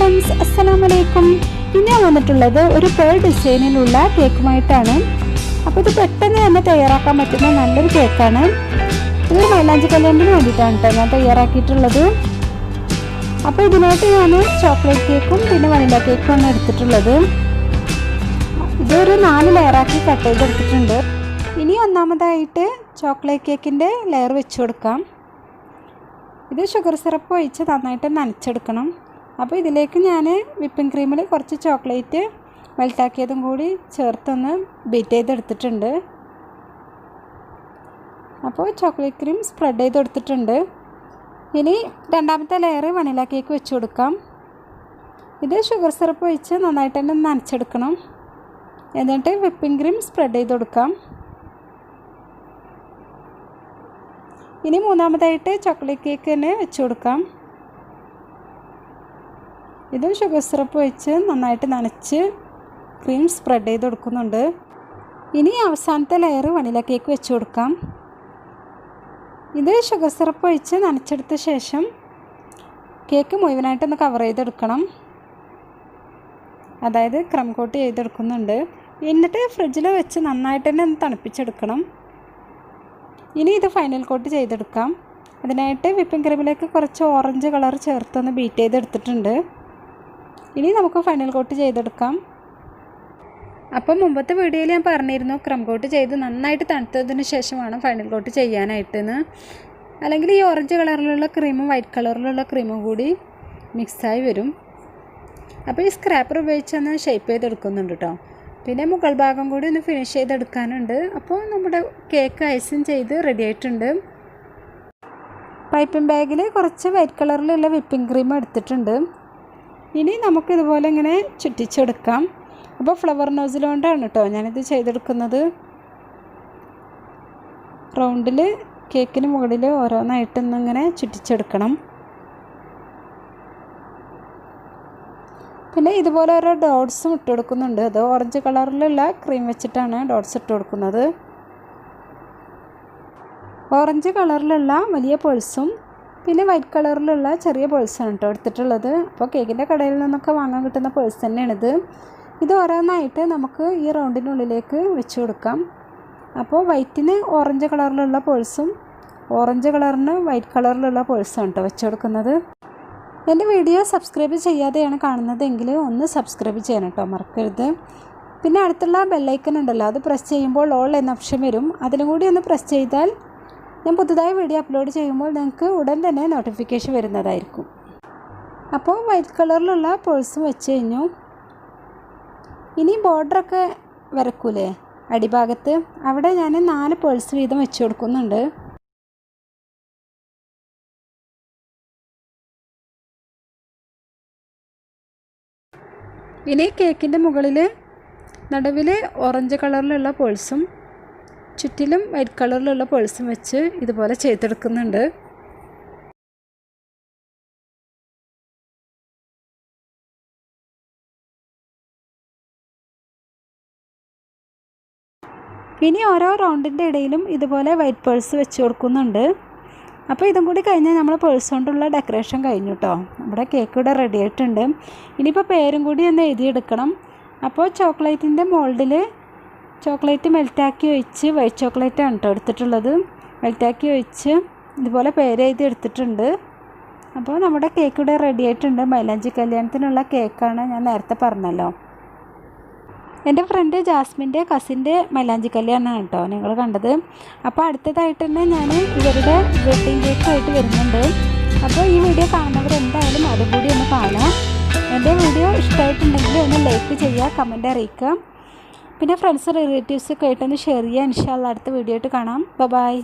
Friends, അസ്സലാമലൈക്കും. ഇനി ഞാൻ വന്നിട്ടുള്ളത് ഒരു പേൾ ഡിസൈനിലുള്ള കേക്കുമായിട്ടാണ്. അപ്പോൾ ഇത് പെട്ടെന്ന് തന്നെ തയ്യാറാക്കാൻ പറ്റുന്ന നല്ലൊരു കേക്കാണ്. ഇതൊരു മൈലാഞ്ചി കല്യാണത്തിന് വേണ്ടിയിട്ടാണ് കേട്ടോ ഞാൻ തയ്യാറാക്കിയിട്ടുള്ളത്. അപ്പോൾ ഇതിനായിട്ട് ഞാൻ ചോക്ലേറ്റ് കേക്കും പിന്നെ വനില കേക്കുമാണ് എടുത്തിട്ടുള്ളത്. ഇതൊരു 4 ലെയറാക്കി കട്ട് ചെയ്തെടുത്തിട്ടുണ്ട്. ഇനി ഒന്നാമതായിട്ട് ചോക്ലേറ്റ് കേക്കിൻ്റെ ലെയർ വെച്ച് കൊടുക്കാം. ഇത് ഷുഗർ സിറപ്പ് ഒഴിച്ച് നന്നായിട്ട് നനച്ചെടുക്കണം. അപ്പോൾ ഇതിലേക്ക് ഞാൻ വിപ്പിംഗ് ക്രീമിൽ കുറച്ച് ചോക്ലേറ്റ് മെൽട്ടാക്കിയതും കൂടി ചേർത്തൊന്ന് ബീറ്റ് ചെയ്തെടുത്തിട്ടുണ്ട്. അപ്പോൾ ചോക്ലേറ്റ് ക്രീം സ്പ്രെഡ് ചെയ്തെടുത്തിട്ടുണ്ട്. ഇനി രണ്ടാമത്തെ ലെയർ വനില കേക്ക് വെച്ച് കൊടുക്കാം. ഇത് ഷുഗർ സിറപ്പ് ഒഴിച്ച് നന്നായിട്ട് തന്നെ നനച്ചെടുക്കണം. എന്നിട്ട് വിപ്പിംഗ് ക്രീം സ്പ്രെഡ് ചെയ്ത് കൊടുക്കാം. ഇനി മൂന്നാമതായിട്ട് ചോക്ലേറ്റ് കേക്ക് തന്നെ വെച്ച് കൊടുക്കാം. ഇതും ഷുഗർ സിറപ്പ് വെച്ച് നന്നായിട്ട് നനച്ച് ക്രീം സ്പ്രെഡ് ചെയ്ത് കൊടുക്കുന്നുണ്ട്. ഇനി അവസാനത്തെ ലെയർ വനില കേക്ക് വെച്ച് കൊടുക്കാം. ഇത് ഷുഗർ സിറപ്പ് ഒഴിച്ച് നനച്ചെടുത്ത ശേഷം കേക്ക് മുഴുവനായിട്ടൊന്ന് കവർ ചെയ്തെടുക്കണം. അതായത് ക്രം കോട്ട് ചെയ്തെടുക്കുന്നുണ്ട്. എന്നിട്ട് ഫ്രിഡ്ജിൽ വെച്ച് നന്നായിട്ട് തന്നെ ഒന്ന് തണുപ്പിച്ചെടുക്കണം. ഇനി ഇത് ഫൈനൽ കോട്ട് ചെയ്തെടുക്കാം. അതിനായിട്ട് വിപ്പിംഗ് ക്രീമിലേക്ക് കുറച്ച് ഓറഞ്ച് കളർ ചേർത്തൊന്ന് ബീറ്റ് ചെയ്തെടുത്തിട്ടുണ്ട്. ഇനി നമുക്ക് ഫൈനൽ കോട്ട് ചെയ്തെടുക്കാം. അപ്പം മുമ്പത്തെ വീഡിയോയിൽ ഞാൻ പറഞ്ഞിരുന്നു ക്രം കോട്ട് ചെയ്ത് നന്നായിട്ട് തണുത്തതിന് ശേഷമാണ് ഫൈനൽ കോട്ട് ചെയ്യാനായിട്ടെന്ന്. അല്ലെങ്കിൽ ഈ ഓറഞ്ച് കളറിലുള്ള ക്രീമും വൈറ്റ് കളറിലുള്ള ക്രീമും കൂടി മിക്സായി വരും. അപ്പോൾ ഈ സ്ക്രാപ്പർ ഉപയോഗിച്ചൊന്ന് ഷേപ്പ് ചെയ്തെടുക്കുന്നുണ്ട് കേട്ടോ. പിന്നെ മുകൾ ഭാഗം കൂടി ഒന്ന് ഫിനിഷ് ചെയ്തെടുക്കാനുണ്ട്. അപ്പോൾ നമ്മുടെ കേക്ക് ഐസിങ് ചെയ്ത് റെഡി ആയിട്ടുണ്ട്. പൈപ്പിംഗ് ബാഗിൽ കുറച്ച് വൈറ്റ് കളറിലുള്ള വിപ്പിംഗ് ക്രീം എടുത്തിട്ടുണ്ട്. ഇനി നമുക്കിതുപോലെ ഇങ്ങനെ ചുറ്റിച്ചെടുക്കാം. അപ്പോൾ ഫ്ലവർ നോസിൽ കൊണ്ടാണ് കേട്ടോ ഞാനിത് ചെയ്തെടുക്കുന്നത്. റൗണ്ടിൽ കേക്കിന് മുകളിൽ ഓരോന്നായിട്ടൊന്നിങ്ങനെ ചുറ്റിച്ചെടുക്കണം. പിന്നെ ഇതുപോലെ ഓരോ ഡോട്ട്സും ഇട്ട് കൊടുക്കുന്നുണ്ട്. അത് ഓറഞ്ച് കളറിലുള്ള ക്രീം വെച്ചിട്ടാണ് ഡോട്ട്സ് ഇട്ട് കൊടുക്കുന്നത്. ഓറഞ്ച് കളറിലുള്ള വലിയ പേഴ്സും പിന്നെ വൈറ്റ് കളറിലുള്ള ചെറിയ പേഴ്സാണ് കേട്ടോ എടുത്തിട്ടുള്ളത്. അപ്പോൾ കേക്കിൻ്റെ കടയിൽ നിന്നൊക്കെ വാങ്ങാൻ കിട്ടുന്ന പേഴ്സ് തന്നെയാണിത്. ഇത് ഓരോന്നായിട്ട് നമുക്ക് ഈ റൗണ്ടിനുള്ളിലേക്ക് വെച്ച് കൊടുക്കാം. അപ്പോൾ വൈറ്റിന് ഓറഞ്ച് കളറിലുള്ള പേഴ്സും ഓറഞ്ച് കളറിന് വൈറ്റ് കളറിലുള്ള പേഴ്സാണ് കേട്ടോ വെച്ച് കൊടുക്കുന്നത്. എൻ്റെ വീഡിയോ സബ്സ്ക്രൈബ് ചെയ്യാതെയാണ് കാണുന്നതെങ്കിൽ ഒന്ന് സബ്സ്ക്രൈബ് ചെയ്യണം കേട്ടോ, മറക്കരുത്. പിന്നെ അടുത്തുള്ള ബെല്ലൈക്കൺ ഉണ്ടല്ലോ, അത് പ്രസ് ചെയ്യുമ്പോൾ ഓൾ എന്ന ഓപ്ഷൻ വരും. അതിലും കൂടി ഒന്ന് പ്രസ് ചെയ്താൽ ഞാൻ പുതുതായി വീഡിയോ അപ്ലോഡ് ചെയ്യുമ്പോൾ നിങ്ങൾക്ക് ഉടൻ തന്നെ നോട്ടിഫിക്കേഷൻ വരുന്നതായിരിക്കും. അപ്പോൾ വൈറ്റ് കളറിലുള്ള പേഴ്സും വെച്ച് കഴിഞ്ഞു. ഇനി ബോർഡറൊക്കെ വരക്കൂലേ അടിഭാഗത്ത്, അവിടെ ഞാൻ 4 പേഴ്സ് വീതം വെച്ച് കൊടുക്കുന്നുണ്ട്. ഇനി കേക്കിൻ്റെ മുകളിൽ നടുവിൽ ഓറഞ്ച് കളറിലുള്ള പേഴ്സും ചുറ്റിലും വൈറ്റ് കളറിലുള്ള പേഴ്സും വെച്ച് ഇതുപോലെ ചെയ്തെടുക്കുന്നുണ്ട്. ഇനി ഓരോ റൗണ്ടിൻ്റെ ഇടയിലും ഇതുപോലെ വൈറ്റ് പേഴ്സ് വെച്ച് കൊടുക്കുന്നുണ്ട്. അപ്പോൾ ഇതും കൂടി കഴിഞ്ഞാൽ നമ്മൾ പേഴ്സ് കൊണ്ടുള്ള ഡെക്കറേഷൻ കഴിഞ്ഞു കേട്ടോ. നമ്മുടെ കേക്ക് ഇവിടെ റെഡി ആയിട്ടുണ്ട്. ഇനിയിപ്പോൾ പേരും കൂടി ഒന്ന് എഴുതിയെടുക്കണം. അപ്പോൾ ചോക്ലേറ്റിൻ്റെ മോൾഡിൽ ചോക്ലേറ്റ് മെൽറ്റാക്കി ഒഴിച്ച് വൈറ്റ് ചോക്ലേറ്റാണ് കേട്ടോ എടുത്തിട്ടുള്ളത്. മെൽറ്റാക്കി ഒഴിച്ച് ഇതുപോലെ പേര് എഴുതി എടുത്തിട്ടുണ്ട്. അപ്പോൾ നമ്മുടെ കേക്ക് ഇവിടെ റെഡി ആയിട്ടുണ്ട്. മൈലാഞ്ചി കല്യാണത്തിനുള്ള കേക്കാണ്, ഞാൻ നേരത്തെ പറഞ്ഞല്ലോ. എൻ്റെ ഫ്രണ്ട് ജാസ്മിൻ്റെ കസിൻ്റെ മൈലാഞ്ചി കല്യാണമാണ് കേട്ടോ നിങ്ങൾ കണ്ടത്. അപ്പോൾ അടുത്തതായിട്ട് തന്നെ ഞാൻ ഇവരുടെ വെഡ്ഡിങ് കേക്കായിട്ട് വരുന്നുണ്ട്. അപ്പോൾ ഈ വീഡിയോ കാണുന്നവർ എന്തായാലും അതുകൂടി ഒന്ന് കാണാം. എൻ്റെ വീഡിയോ ഇഷ്ടമായിട്ടുണ്ടെങ്കിൽ ഒന്ന് ലൈക്ക് ചെയ്യുക, കമൻറ്റ് അറിയിക്കുക. പിന്നെ ഫ്രണ്ട്സ് റിലേറ്റീവ്സൊക്കെ ആയിട്ടൊന്ന് ഷെയർ ചെയ്യുക. ഇൻഷാ അല്ലാഹ് അടുത്ത വീഡിയോ ആയിട്ട് കാണാം. ബൈ.